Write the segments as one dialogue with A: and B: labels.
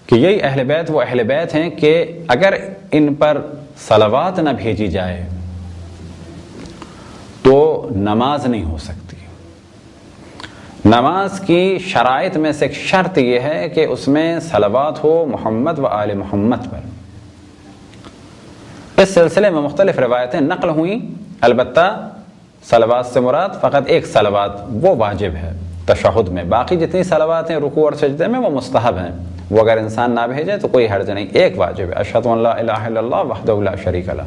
A: کہ یہی اہل بیت وہ اہل بیت ہیں کہ اگر ان پر صلوات نہ بھیجی جائے تو نماز نہیں ہو سکتی۔ نماز کی شرائط میں سے ایک شرط یہ ہے کہ اس میں صلوات ہو محمد و آل محمد پر۔ اس سلسلے میں مختلف روایتیں نقل ہوئیں، البتہ صلوات سے مراد فقط ایک صلوات وہ واجب ہے تشہد میں، باقی جتنی صلوات ہیں رکوع اور سجدے میں وہ مستحب ہیں، وہ اگر انسان نہ بھیجے تو کوئی حرج نہیں، ایک واجب ہے، اشہد ان لا الہ الا اللہ وحدہ لا شریک لہ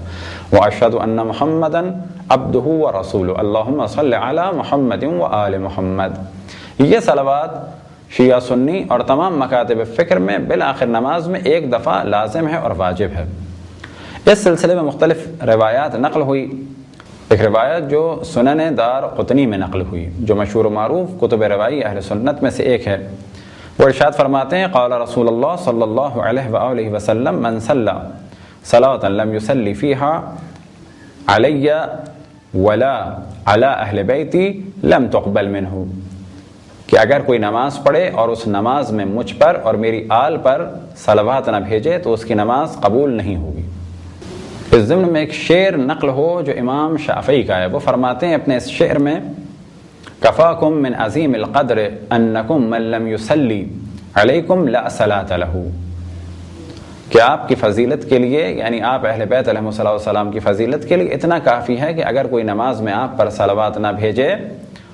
A: واشہد ان محمدا عبدہ ورسولہ اللہم صلی علی محمد وآل محمد۔ یہ صلوات شیعہ سنی اور تمام مکاتب فکر میں بالآخر نماز میں ایک دفعہ لازم ہے اور واجب ہے۔ اس سلسلے میں مختلف روایات نقل ہوئی۔ ایک روایت جو سنن دار قطنی میں نقل ہوئی، جو مشہور و معروف کتب روائی اہل سنت میں سے ایک ہے، وہ ارشاد فرماتے ہیں قال رسول اللہ صلی اللہ علیہ وآلہ وسلم من صلی صلاة لم يصلی فیہا علی ولا علی اہل بیتی لم تقبل منہ، کہ اگر کوئی نماز پڑھے اور اس نماز میں مجھ پر اور میری آل پر صلوات نہ بھیجے تو اس کی نماز قبول نہیں ہوگی۔ اس ضمن میں ایک شعر نقل ہو جو امام شافعی کا ہے، وہ فرماتے ہیں اپنے اس شعر میں کفاکم من عظیم القدر انکم من لم یصلی علیکم لا صلاۃ لہ، کہ آپ کی فضیلت کے لیے، یعنی آپ اہل بیت علیہ الصلوۃ والسلام کی فضیلت کے لیے اتنا کافی ہے کہ اگر کوئی نماز میں آپ پر صلوات نہ بھیجے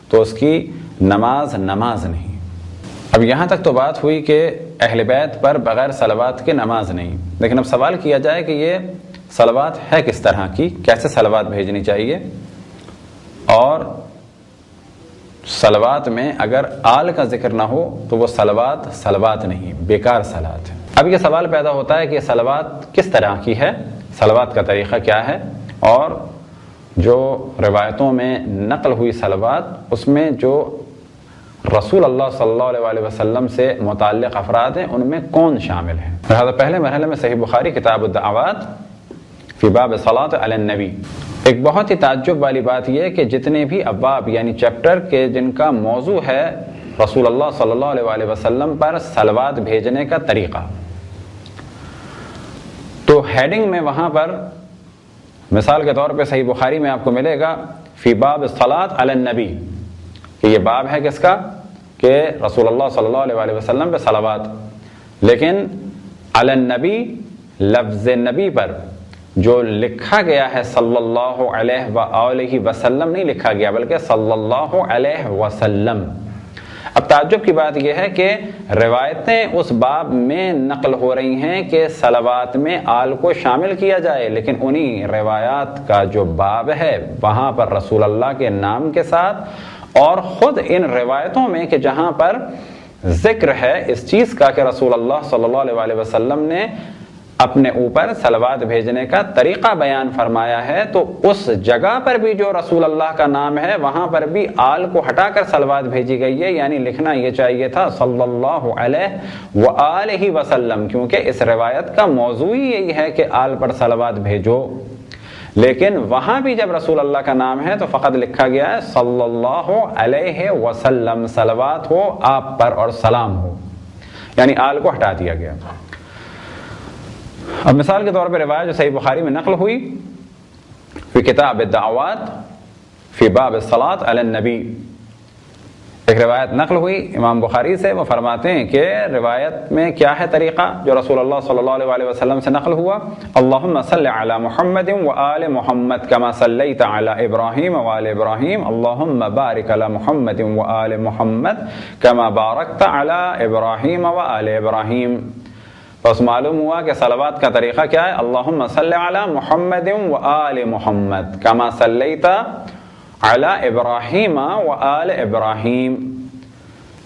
A: تو اس کی نماز نہیں۔ اب یہاں تک تو بات ہوئی کہ اہل بیت پر بغیر صلوات کے نماز نہیں، لیکن اب سوال کیا جائے کہ یہ صلوات ہے کس طرح کی، کیسے صلوات بھیجنی چاہیے، اور صلوات میں اگر آل کا ذکر نہ ہو تو وہ صلوات نہیں، بیکار صلات ہے۔ اب یہ سوال پیدا ہوتا ہے کہ یہ صلوات کس طرح کی ہے، صلوات کا طریقہ کیا ہے، اور جو روایتوں میں نقل ہوئی صلوات اس میں جو رسول اللہ صلی اللہ علیہ وسلم سے متعلق افراد ہیں ان میں کون شامل ہیں۔ لہذا پہلے مرحلے میں صحیح بخاری کتاب الدعوات فی باب صلاۃ علی النبی، ایک بہت ہی تعجب والی بات یہ کہ جتنے بھی ابواب یعنی چیپٹر کے جن کا موضوع ہے رسول اللہ صلی اللہ علیہ وسلم پر صلوات بھیجنے کا طریقہ، تو ہیڈنگ میں وہاں پر مثال کے طور پہ صحیح بخاری میں آپ کو ملے گا فی باب الصلاۃ علی النبی، کہ یہ باب ہے کس کا، کہ رسول اللہ صلی اللہ علیہ وسلم پہ صلوات، لیکن علی النبی لفظ نبی پر جو لکھا گیا ہے صلی اللہ علیہ وآلہ وسلم نہیں لکھا گیا بلکہ صلی اللہ علیہ وسلم۔ اب تعجب کی بات یہ ہے کہ روایتیں اس باب میں نقل ہو رہی ہیں کہ صلوات میں آل کو شامل کیا جائے، لیکن انہی روایات کا جو باب ہے وہاں پر رسول اللہ کے نام کے ساتھ، اور خود ان روایتوں میں کہ جہاں پر ذکر ہے اس چیز کا کہ رسول اللہ صلی اللہ علیہ وسلم نے اپنے اوپر صلوات بھیجنے کا طریقہ بیان فرمایا ہے، تو اس جگہ پر بھی جو رسول اللہ کا نام ہے وہاں پر بھی آل کو ہٹا کر صلوات بھیجی گئی ہے، یعنی لکھنا یہ چاہیے تھا صلی اللہ علیہ وآلہ وسلم، کیونکہ اس روایت کا موضوع یہی ہے کہ آل پر صلوات بھیجو، لیکن وہاں بھی جب رسول اللہ کا نام ہے تو فقط لکھا گیا ہے صلی اللہ علیہ وسلم، صلوات ہو آپ پر اور سلام ہو، یعنی آل کو ہٹا دیا گیا۔ اب مثال کے طور پر روایت جو صحیح بخاری میں نقل ہوئی فی کتاب الدعوات فی باب الصلاۃ علی النبی، ایک روایت نقل ہوئی امام بخاری سے، وہ فرماتے ہیں کہ روایت میں کیا ہے طریقہ جو رسول اللہ صلی اللہ علیہ وسلم سے نقل ہوا، اللہم صلی علی محمد وآل محمد کما صلیت علی ابراہیم وآل ابراہیم اللہم بارک علی محمد وآل محمد کما بارکت علی ابراہیم وآل ابراہیم۔ بس معلوم ہوا کہ صلوات کا طریقہ کیا ہے، اللہم صلی علی محمد وآل محمد کما صلیت علی ابراہیم وآل ابراہیم،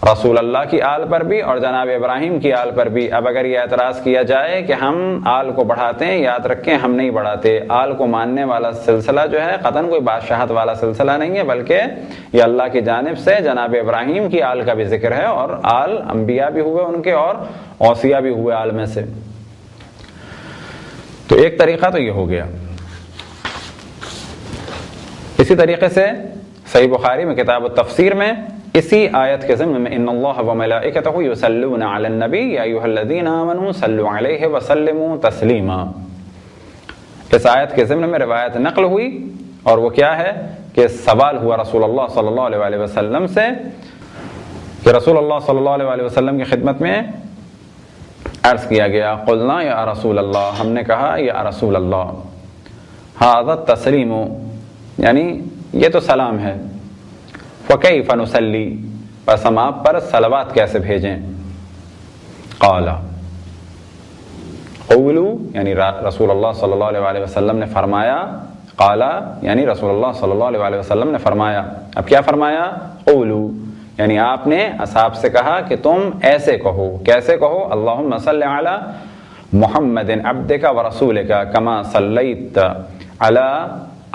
A: رسول اللہ کی آل پر بھی اور جناب ابراہیم کی آل پر بھی۔ اب اگر یہ اعتراض کیا جائے کہ ہم آل کو بڑھاتے ہیں، یاد رکھیں ہم نہیں بڑھاتے، آل کو ماننے والا سلسلہ جو ہے قطعاً کوئی بادشاہت والا سلسلہ نہیں ہے، بلکہ یہ اللہ کی جانب سے جناب ابراہیم کی آل کا بھی ذکر ہے، اور آل انبیاء بھی ہوئے ان کے اور اوصیاء بھی ہوئے آل میں سے۔ تو ایک طریقہ تو یہ ہو گیا۔ اسی طریقے سے صحیح بخاری میں کتاب التفسیر میں اسی آیت کے ضمن میں ان اللہ و ملائکتہ یصلون علی النبی یا ایھا الذین آمنوا صلوا علیہ وسلموا تسلیما. اس آیت کے ضمن میں روایت نقل ہوئی اور وہ کیا ہے کہ سوال ہوا رسول اللہ صلی اللہ علیہ وسلم سے کہ رسول اللہ صلی اللہ علیہ وسلم کی خدمت میں عرض کیا گیا قلنا یا رسول اللہ، ہم نے کہا یا رسول اللہ، ھذا التسلیم یعنی یہ تو سلام ہے، فکیف نصلی بس ہم آپ پر صلوات کیسے بھیجیں؟ قال قولوا یعنی رسول اللہ صلی اللہ علیہ وسلم نے فرمایا، قال یعنی رسول اللہ صلی اللہ علیہ وسلم نے فرمایا. اب کیا فرمایا؟ قولوا یعنی آپ نے اصحاب سے کہا کہ تم ایسے کہو. کیسے کہو؟ اللہم صلی علی محمد عبدک ورسولک کما صلیت علی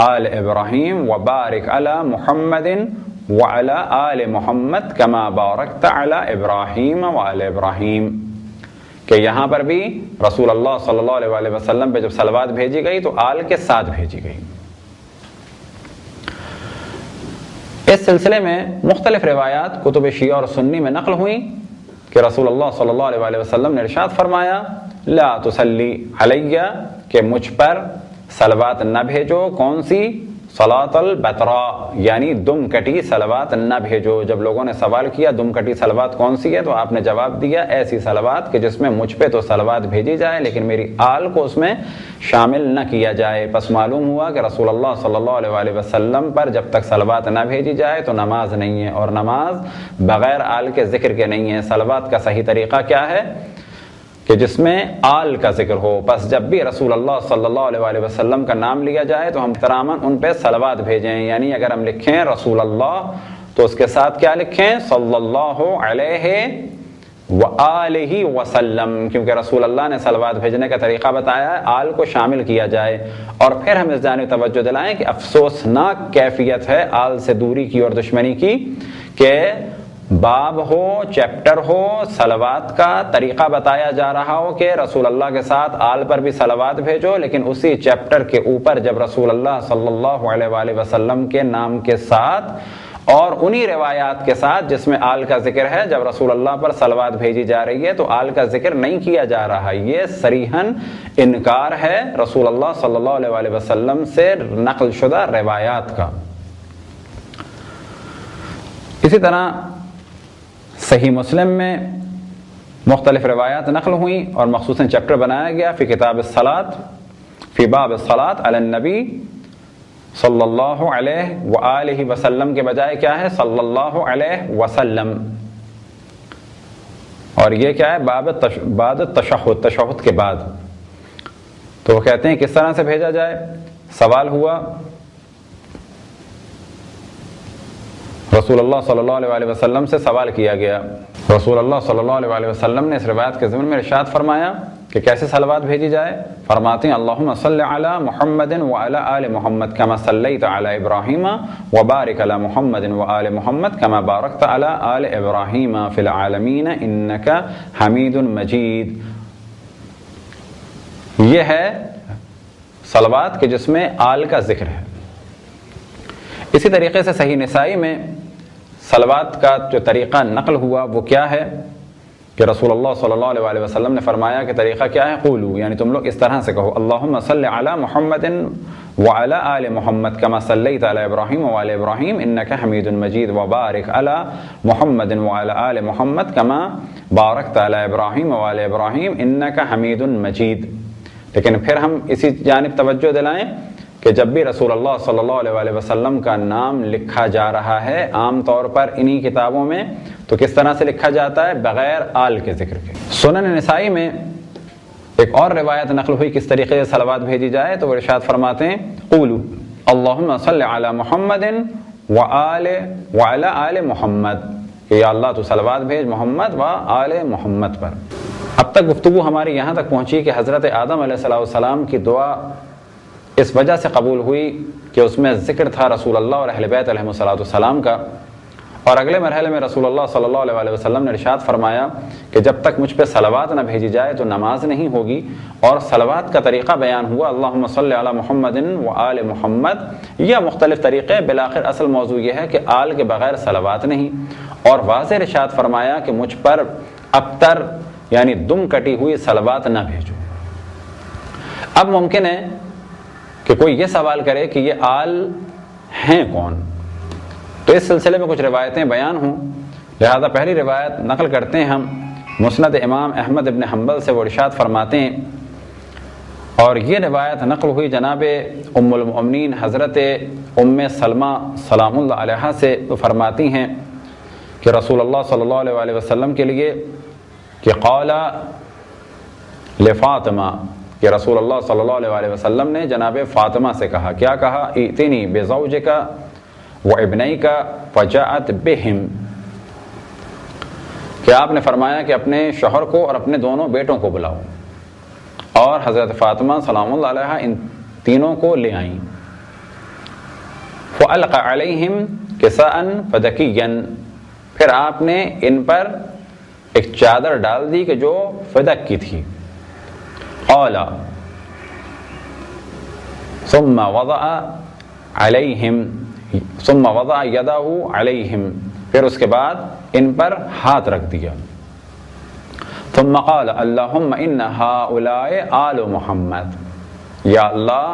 A: آل ابراہیم وبارک علی محمد وعلی آل محمد کما بارکت علی ابراہیم وعلی ابراہیم. کہ یہاں پر بھی رسول اللہ صلی اللہ علیہ وسلم پہ جب صلوات بھیجی گئی تو آل کے ساتھ بھیجی گئی. اس سلسلے میں مختلف روایات کتب شیعہ اور سنی میں نقل ہوئیں کہ رسول اللہ صلی اللہ علیہ وسلم نے ارشاد فرمایا لا تصلی علیہ کہ مجھ پر صلوات نہ بھیجو. کون سی؟ صلاۃ البتراء یعنی دم کٹی صلوات نہ بھیجو. جب لوگوں نے سوال کیا دم کٹی صلوات کون سی ہے تو آپ نے جواب دیا ایسی صلوات کہ جس میں مجھ پہ تو صلوات بھیجی جائے لیکن میری آل کو اس میں شامل نہ کیا جائے. پس معلوم ہوا کہ رسول اللہ صلی اللہ علیہ وسلم پر جب تک صلوات نہ بھیجی جائے تو نماز نہیں ہے، اور نماز بغیر آل کے ذکر کے نہیں ہے. صلوات کا صحیح طریقہ کیا ہے کہ جس میں آل کا ذکر ہو. پس جب بھی رسول اللہ صلی اللہ علیہ وسلم کا نام لیا جائے تو ہم احتراماً ان پہ صلوات بھیجیں. یعنی اگر ہم لکھیں رسول اللہ تو اس کے ساتھ کیا لکھیں؟ صلی اللہ علیہ وآلہ وسلم، کیونکہ رسول اللہ نے صلوات بھیجنے کا طریقہ بتایا ہے آل کو شامل کیا جائے. اور پھر ہم اس جانب توجہ دلائیں کہ افسوسناک کیفیت ہے آل سے دوری کی اور دشمنی کی کہ باب ہو چیپٹر ہو صلوات کا طریقہ بتایا جا رہا ہو کہ رسول اللہ کے ساتھ آل پر بھی صلوات بھیجو، لیکن اسی چیپٹر کے اوپر جب رسول اللہ صلی اللہ علیہ وآلہ وسلم کے نام کے ساتھ اور انہی روایات کے ساتھ جس میں آل کا ذکر ہے جب رسول اللہ پر صلوات بھیجی جا رہی ہے تو آل کا ذکر نہیں کیا جا رہا. یہ صریحاً انکار ہے رسول اللہ صلی اللہ علیہ وآلہ وسلم سے نقل شدہ روایات کا. اسی طرح صحیح مسلم میں مختلف روایات نقل ہوئیں اور مخصوصاً چیپٹر بنایا گیا فی کتاب الصلاۃ فی باب الصلاۃ علی النبی صلی اللہ علیہ وآلہ وسلم کے بجائے کیا ہے؟ صلی اللہ علیہ وسلم. اور یہ کیا ہے؟ بعد تشہد، تشہد کے بعد. تو وہ کہتے ہیں کس طرح سے بھیجا جائے؟ سوال ہوا رسول اللہ صلی اللہ علیہ وسلم سے سوال کیا گیا. رسول اللہ صلی اللہ علیہ وسلم نے اس روایت کے ضمن میں ارشاد فرمایا کہ کیسے صلوات بھیجی جائے. فرماتے ہیں اللہم صلی علی محمد وعلی آل محمد کما صلیت علی ابراہیم وبارک علی محمد وآل محمد کما بارکت علی آل ابراہیم فی العالمین انک حمید مجید. یہ ہے صلوات کہ جس میں آل کا ذکر ہے. اسی طریقے سے صحیح نسائی میں صلوات کا جو طریقہ نقل ہوا وہ کیا ہے کہ رسول اللہ صلی اللہ علیہ وسلم نے فرمایا کہ طریقہ کیا ہے؟ قولو یعنی تم لوگ اس طرح سے کہو اللہم صلی علی محمد وعلی آل محمد کما صلیت علی ابراہیم وعلی ابراہیم انک حمید مجید وبارک علی محمد وعلی آل محمد کما بارکت علی ابراہیم وعلی ابراہیم انک حمید مجید. لیکن پھر ہم اسی جانب توجہ دلائیں کہ جب بھی رسول اللہ صلی اللہ علیہ وسلم کا نام لکھا جا رہا ہے عام طور پر انہی کتابوں میں تو کس طرح سے لکھا جاتا ہے؟ بغیر آل کے ذکر کے. سنن نسائی میں ایک اور روایت نقل ہوئی کس طریقے سے صلوات بھیجی جائے تو وہ ارشاد فرماتے ہیں قولوا اللہم صلی علی محمد وعلی آل محمد کہ یا اللہ تو صلوات بھیج محمد و آل محمد پر. اب تک گفتگو ہماری یہاں تک پہنچی کہ حضرت آدم علیہ السلام کی دعا اس وجہ سے قبول ہوئی کہ اس میں ذکر تھا رسول اللہ اور اہل بیت علیہ السلام کا. اور اگلے مرحلے میں رسول اللہ صلی اللہ علیہ وسلم نے ارشاد فرمایا کہ جب تک مجھ پہ صلوات نہ بھیجی جائے تو نماز نہیں ہوگی. اور صلوات کا طریقہ بیان ہوا اللہم صلی علی محمد وآل محمد یا مختلف طریقے. بالآخر اصل موضوع یہ ہے کہ آل کے بغیر صلوات نہیں. اور واضح ارشاد فرمایا کہ مجھ پر ابتر یعنی دم کٹی ہوئی صلوات نہ بھیجو۔ اب ممکن ہے کہ کوئی یہ سوال کرے کہ یہ آل ہیں کون، تو اس سلسلے میں کچھ روایتیں بیان ہوں، لہذا پہلی روایت نقل کرتے ہیں ہم مسند امام احمد ابن حنبل سے، وہ ارشاد فرماتے ہیں، اور یہ روایت نقل ہوئی جناب ام المؤمنین حضرت ام سلمہ سلام اللہ علیہا سے، وہ فرماتی ہیں کہ رسول اللہ صلی اللہ علیہ وسلم کے لیے کہ قال لفاطمہ، کہ رسول اللہ صلی اللہ علیہ وسلم نے جناب فاطمہ سے کہا، کیا کہا؟ ائتنی بزوجک وابنیک فجاءت بہم، کہ آپ نے فرمایا کہ اپنے شوہر کو اور اپنے دونوں بیٹوں کو بلاؤ، اور حضرت فاطمہ سلام اللہ علیہا ان تینوں کو لے آئیں۔ فَأَلْقَ عَلَيْهِمْ كِسَاءً فَدَكِيًّا، پھر آپ نے ان پر ایک چادر ڈال دی کہ جو فدک کی تھی۔ قال ثم وضع يده عليهم، پھر اس کے بعد ان پر ہاتھ رکھ دیا۔ ثم قال اللهم ان هؤلاء آل محمد، یا اللہ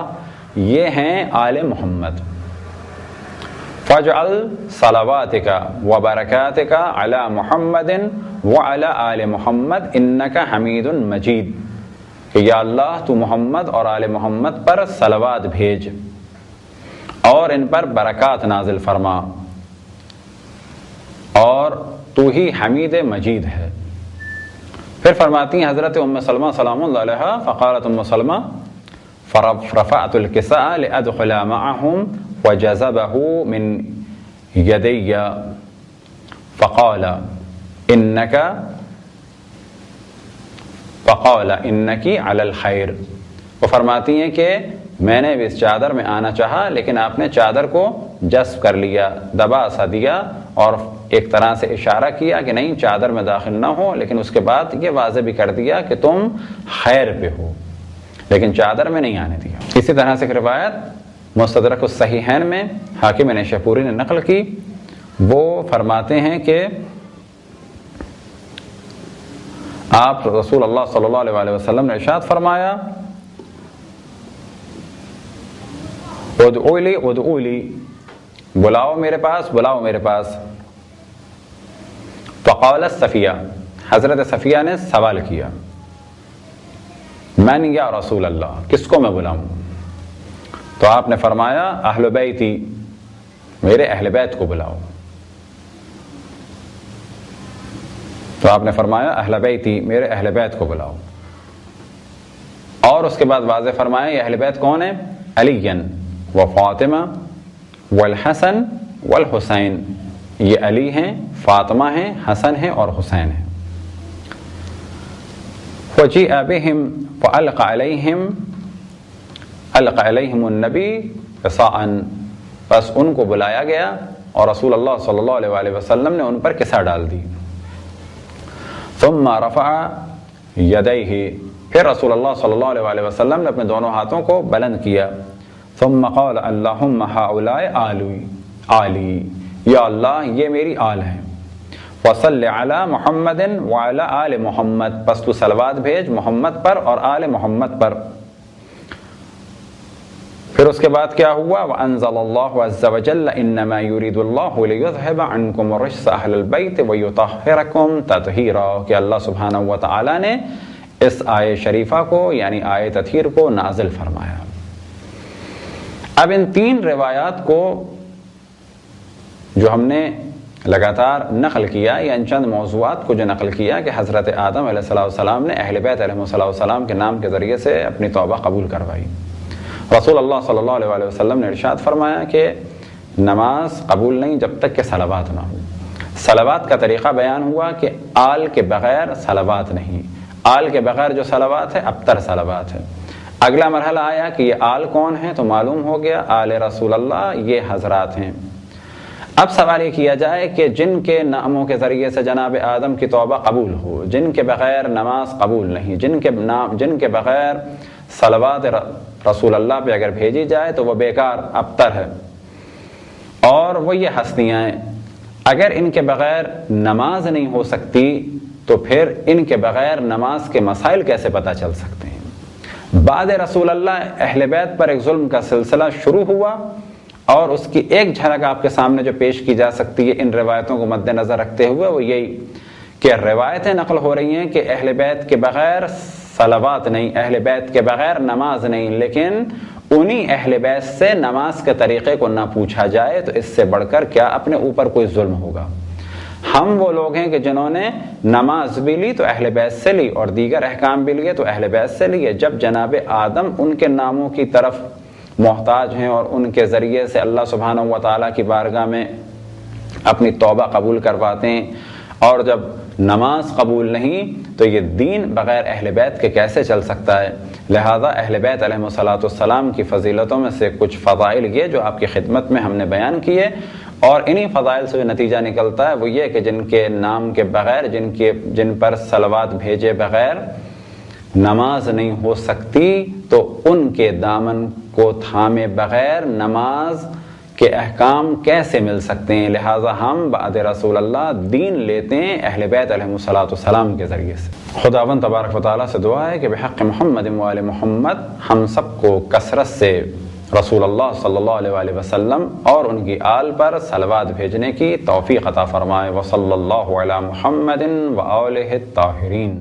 A: یہ ہیں آل محمد، فاجعل صلواتک وبرکاتک علی محمد وعلی آل محمد انک حمید مجید، کہ یا اللہ تو محمد اور آل محمد پر صلوات بھیج اور ان پر برکات نازل فرما، اور تو ہی حمید مجید ہے۔ پھر فرماتی ہیں حضرت ام سلمہ سلام اللہ علیہا، فقالت ام سلمہ فرفعت الكساء لأدخل معهم وجذبه من يدي فقال انکی علی الخیر، وہ فرماتی ہیں کہ میں نے بھی اس چادر میں آنا چاہا، لیکن آپ نے چادر کو جذب کر لیا، دبا سا دیا، اور ایک طرح سے اشارہ کیا کہ نہیں چادر میں داخل نہ ہو، لیکن اس کے بعد یہ واضح بھی کر دیا کہ تم خیر پہ ہو، لیکن چادر میں نہیں آنے دیا۔ اسی طرح سے ایک روایت مستدرک الصحیحین میں حاکم نیشاپوری نے نقل کی، وہ فرماتے ہیں کہ آپ رسول اللہ صلی اللہ علیہ وسلم نے ارشاد فرمایا ادعوا لی، بلاؤ میرے پاس، بلاؤ میرے پاس۔ فقالت صفیہ، حضرت صفیہ نے سوال کیا، من یا رسول اللہ، کس کو میں بلاؤں؟ تو آپ نے فرمایا اہل بیتی، میرے اہل بیت کو بلاؤ۔ تو آپ نے فرمایا اہل بیتی، میرے اہل بیت کو بلاؤ، اور اس کے بعد واضح فرمایا یہ اہل بیت کون ہیں؟ علی و فاطمہ والحسن والحسین، یہ علی ہیں، فاطمہ ہیں، حسن ہیں اور حسین ہیں۔ فجیء بہم فالق علیہم النبی قصاء، بس ان کو بلایا گیا اور رسول اللہ صلی اللہ علیہ وسلم نے ان پر قصا ڈال دی۔ ثم رفع یدیہ، پھر رسول اللہ صلی اللہ علیہ وسلم نے اپنے دونوں ہاتھوں کو بلند کیا۔ ثم قال اللہم ہؤلاء آلی، یا اللہ یہ میری آل ہیں۔ وصل علی محمد وعلی آل محمد، پس تو صلوات بھیج محمد پر اور آل محمد پر۔ پھر اس کے بعد کیا ہوا؟ وانزل اللہ عز وجل انما یرید اللہ لیذھب عنکم الرجس اہل البیت ویطہرکم تطہیرا، کہ اللہ سبحانہ و تعالی نے اس آیے شریفہ کو یعنی آیے تطہیر کو نازل فرمایا۔ اب ان تین روایات کو جو ہم نے لگاتار نقل کیا، یا ان چند موضوعات کو جو نقل کیا کہ حضرت آدم علیہ السلام نے اہل بیت علیہ السلام کے نام کے ذریعے سے اپنی توبہ قبول کروائی، رسول اللہ صلی اللہ علیہ وسلم نے ارشاد فرمایا کہ نماز قبول نہیں جب تک کہ صلوات نہ ہو۔ صلوات کا طریقہ بیان ہوا کہ آل کے بغیر صلوات نہیں، آل کے بغیر جو صلوات ہے ابتر صلوات ہے۔ اگلا مرحلہ آیا کہ یہ آل کون ہیں، تو معلوم ہو گیا آل رسول اللہ یہ حضرات ہیں۔ اب سوال یہ کیا جائے کہ جن کے ناموں کے ذریعے سے جناب آدم کی توبہ قبول ہو، جن کے بغیر نماز قبول نہیں، جن کے بغیر صلوات رسول اللہ پہ اگر بھیجی جائے تو وہ بیکار ابتر ہے، اور وہ یہ ہستیاں ہیں اگر ان کے بغیر نماز نہیں ہو سکتی تو پھر ان کے بغیر نماز کے مسائل کیسے پتہ چل سکتے ہیں؟ بعد رسول اللہ اہل بیت پر ایک ظلم کا سلسلہ شروع ہوا، اور اس کی ایک جھلک آپ کے سامنے جو پیش کی جا سکتی ہے ان روایتوں کو مد نظر رکھتے ہوئے، وہ یہی کہ روایتیں نقل ہو رہی ہیں کہ اہل بیت کے بغیر صلوات نہیں، اہل بیت کے بغیر نماز نہیں، لیکن انہی اہل بیت سے نماز کے طریقے کو نہ پوچھا جائے تو اس سے بڑھ کر کیا اپنے اوپر کوئی ظلم ہوگا۔ ہم وہ لوگ ہیں کہ جنہوں نے نماز بھی لی تو اہل بیت سے لی، اور دیگر احکام بھی لیے تو اہل بیت سے لیے۔ جب جناب آدم ان کے ناموں کی طرف محتاج ہیں اور ان کے ذریعے سے اللہ سبحانہ و تعالیٰ کی بارگاہ میں اپنی توبہ قبول کرواتے ہیں، اور جب نماز قبول نہیں تو یہ دین بغیر اہل بیت کے کیسے چل سکتا ہے؟ لہذا اہل بیت علیہ الصلوۃ والسلام کی فضیلتوں میں سے کچھ فضائل یہ جو آپ کی خدمت میں ہم نے بیان کیے، اور انہی فضائل سے جو نتیجہ نکلتا ہے وہ یہ کہ جن کے نام کے بغیر، جن پر صلوات بھیجے بغیر نماز نہیں ہو سکتی، تو ان کے دامن کو تھامے بغیر نماز کے احکام کیسے مل سکتے ہیں؟ لہٰذا ہم بعد رسول اللہ دین لیتے ہیں اہل بیت علیہ الصلوۃ والسلام کے ذریعے سے۔ خداوند تبارک و تعالیٰ سے دعا ہے کہ بحق محمد و آل محمد ہم سب کو کثرت سے رسول اللہ صلی اللہ علیہ وآلہ وسلم اور ان کی آل پر صلوات بھیجنے کی توفیق عطا فرمائے۔ وصلی اللہ علی محمد و آلہ الطاہرین۔